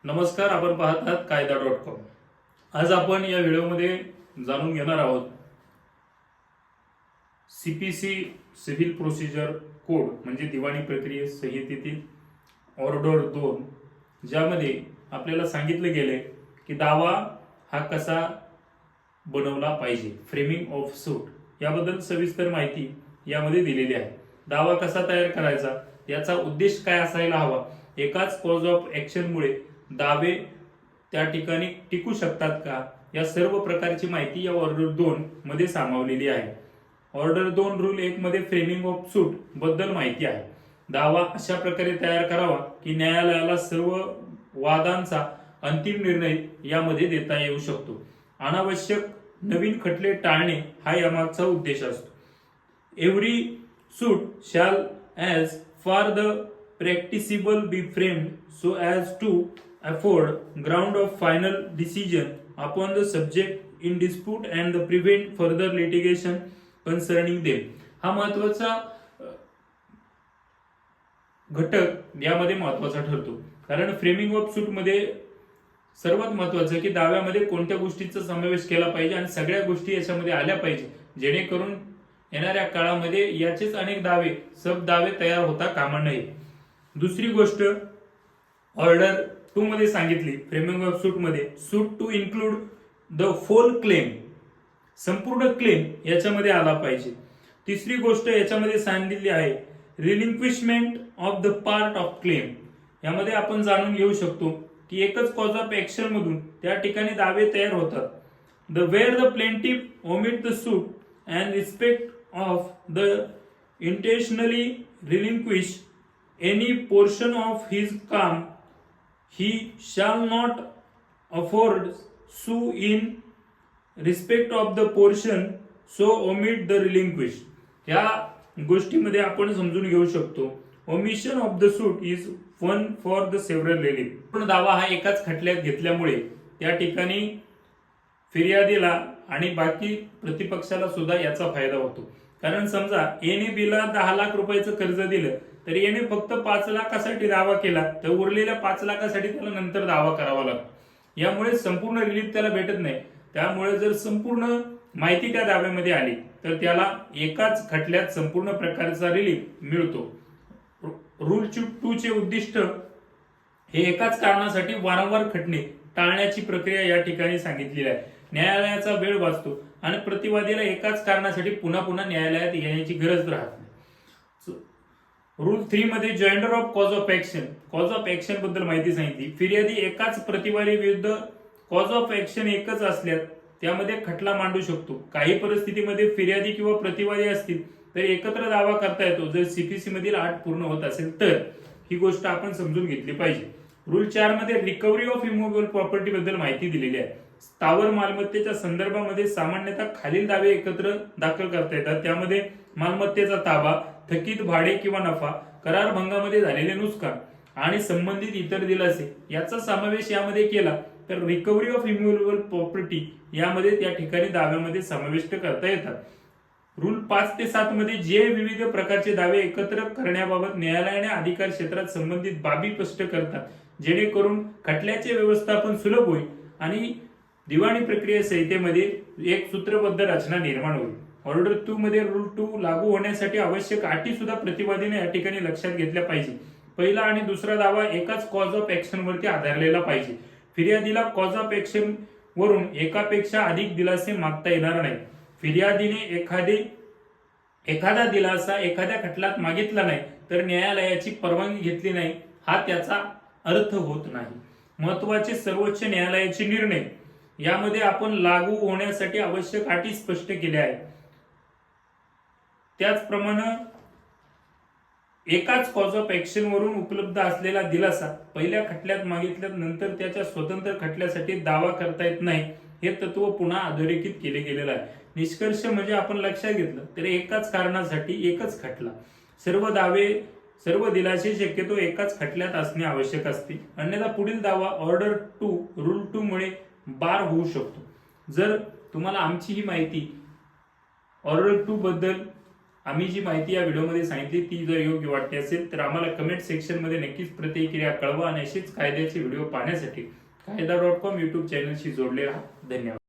नमस्कार, आपण पाहत आहात कायदा.com. आज आपण या व्हिडिओमध्ये जाणून घेणार आहोत सीपीसी सिव्हिल प्रोसिजर कोड म्हणजे दिवाणी प्रक्रिया संहितेतील ऑर्डर 2, ज्यामध्ये आपल्याला सांगितले गेले की दावा हा कसा बनवला पाहिजे. फ्रेमिंग ऑफ सूट याबद्दल सविस्तर माहिती यामध्ये दिलेली आहे. दावा कसा तयार करायचा, याचा उद्देश काय असायला हवा, एकाच कॉज ऑफ ॲक्शनमुळे दावे त्या ठिकाणी टिकू शकतात का, या सर्व प्रकारची माहिती या ऑर्डर 2 मध्ये सामावलेली आहे. ऑर्डर 2 रूल 1 मध्ये फ्रेमिंग ऑफ सूट बद्दल माहिती आहे. दावा अशा प्रकारे तयार करावा की न्यायालयाला सर्व वादांचा अंतिम निर्णय यामध्ये देता येऊ शकतो. अनावश्यक नवीन खटले टाळणे हा यामागचा उद्देश असतो. Every suit shall as far the practicable be framed so as to afford ground of final decision upon the subject in dispute and the prevent further litigation concerning them. हा महत्वाचा घटक यामध्ये महत्वाचा ठरतो, कारण फ्रेमिंग ऑफ सूट मध्ये सर्वात महत्वाचं की दाव्यामध्ये कोणत्या गोष्टीचा समावेश केला पाहिजे आणि सगळ्या गोष्टी याच्यामध्ये आल्या पाहिजे, जेणेकरून येणाऱ्या काळामध्ये याचेच अनेक दावे सब दावे तयार होता कामा नये. दुसरी गोष्ट ऑर्डर 2 मध्ये सांगितली, फ्रेमिंग ऑफ सूट मध्ये suit to include the whole claim, संपूर्ण क्लेम याच्यामध्ये आला पाहिजे. तिसरी गोष्ट याच्यामध्ये सांगितली आहे relinquishment of the part of claim. यामध्ये आपण जाणून घेऊ शकतो की एकच कॉज ऑफ ॲक्शन मधून त्या ठिकाणी दावे तयार होतात. The where the plaintiff omit the suit and respect of the intentionally relinquish any portion of his claim, he shall not afford sue in respect of the portion so omit the relinquish. या गोष्टीमध्ये आपण समजून घेऊ शकतो omission of the suit is one for the several relief. पण दावा हा एकाच खटल्यात घेतल्यामुळे त्या ठिकाणी फिर्यादीला आणि बाकी प्रतिपक्षाला सुद्धा याचा फायदा होतो. कारण समजा एने बीला 10 लाख रुपयाचं कर्ज दिलं, तर याने फक्त 5 लाखासाठी दावा केला, तर उरलेल्या 5 लाखासाठी त्याला नंतर दावा करावा लागतो. यामुळे संपूर्ण रिलीफ त्याला भेटत नाही. त्यामुळे जर संपूर्ण माहिती त्या दाव्यामध्ये आली तर त्याला एकाच खटल्यात संपूर्ण प्रकारचा रिलीफ मिळतो. रूल 2 चे उद्दिष्ट हे एकाच कारणासाठी वारंवार खटणे टाळण्याची प्रक्रिया या ठिकाणी सांगितलेली आहे. न्यायालयाचा वेळ वाचतो आणि प्रतिवादीला एकाच कारणासाठी पुन्हा पुन्हा न्यायालयात येण्याची गरज राहत नाही. रूल 3 मध्ये joinder of cause of action, cause of action बद्दल माहिती सांगितली. फिर्यादी एकाच प्रतिवादी विरुद्ध कॉज ऑफ ॲक्शन एकच असल्यास त्यामध्ये खटला मांडू शकतो. काही परिस्थितीमध्ये फिर्यादी किंवा प्रतिवादी असतील तर एकत्र दावा करता येतो, जर सीपीसी मधील अट पूर्ण होत असेल तर. ही गोष्ट आपण समजून घेतली पाहिजे. रूल 4 मध्ये रिकव्हरी ऑफ इमोवेबल प्रॉपर्टी बद्दल माहिती दिलेली आहे. स्थावर मालमत्तेच्या संदर्भामध्ये सामान्यतः खालील दावे एकत्र दाखल करता येतात. त्यामध्ये मालमत्तेचा ताबा, थकीत भाडे किंवा नफा, करार भंगामध्ये झालेले नुकसान आणि संबंधित इतर दिलासे याचा समावेश यामध्ये केला तर रिकव्हरी ऑफ इमोवेबल प्रॉपर्टी यामध्ये त्या ठिकाणी दाव्यामध्ये समाविष्ट करता येतात. रूल 5 ते 7 मध्ये जे विविध प्रकारचे दावे एकत्र करण्याबाबत न्यायालयाने अधिकार क्षेत्रात संबंधित बाबी स्पष्ट करतात, जेणेकरून खटल्याचे व्यवस्थापन सुलभ होईल आणि दिवाणी प्रक्रिया संहितेमध्ये एक सूत्रबद्ध रचना निर्माण होईल. ऑर्डर 2 मध्ये रूल 2 लागू होण्यासाठी आवश्यक अटी सुद्धा प्रतिवादीने या ठिकाणी लक्षात घेतल्या पाहिजे. पहिला आणि दुसरा दावा एकाच कॉज ऑफ ॲक्शन वरती आधारलेला पाहिजे. फिर्यादीला कॉज ऑफ ॲक्शन वरून एकापेक्षा अधिक दिलासे मागता येणार नाही. फिर्यादीने एखादा दिलासा एखाद्या खटल्यात मागितला नाही तर न्यायालयाची परवानगी घेतली नाही हा त्याचा अर्थ होत नाही. महत्वाचे सर्वोच्च न्यायालयाचे निर्णय यामध्ये आपण लागू होण्यासाठी आवश्यक अटी स्पष्ट केल्या आहेत. त्याचप्रमाणे एकाच कॉज ऑफ ॲक्शन वरून उपलब्ध असलेला दिलासा पहिल्या खटल्यात मागितल्यानंतर त्याच्या स्वतंत्र खटल्यासाठी दावा करता येत नाही, हे तत्व पुन्हा अधोरेखित केले गेलेलं आहे. निष्कर्ष म्हणजे आपण लक्षात घेतलं तर एकाच कारणासाठी एकच खटला, सर्व दिलासे शक्यतो एकाच खटल्यात असणे आवश्यक असते, अन्यथा पुढील दावा ऑर्डर 2 रूल 2 मुळे बार होऊ शकतो. जर तुम्हाला आमची ही माहिती ऑर्डर 2 बद्दल आम्ही जी माहिती या व्हिडिओमध्ये सांगितली ती जर योग्य वाटते असेल तर आम्हाला कमेंट सेक्शन मध्ये नक्कीच प्रतिक्रिया कळवा आणि अशीच कायद्याचे व्हिडिओ पाहण्यासाठी कायदा.com युट्यूब चॅनलशी जोडले राहा. धन्यवाद.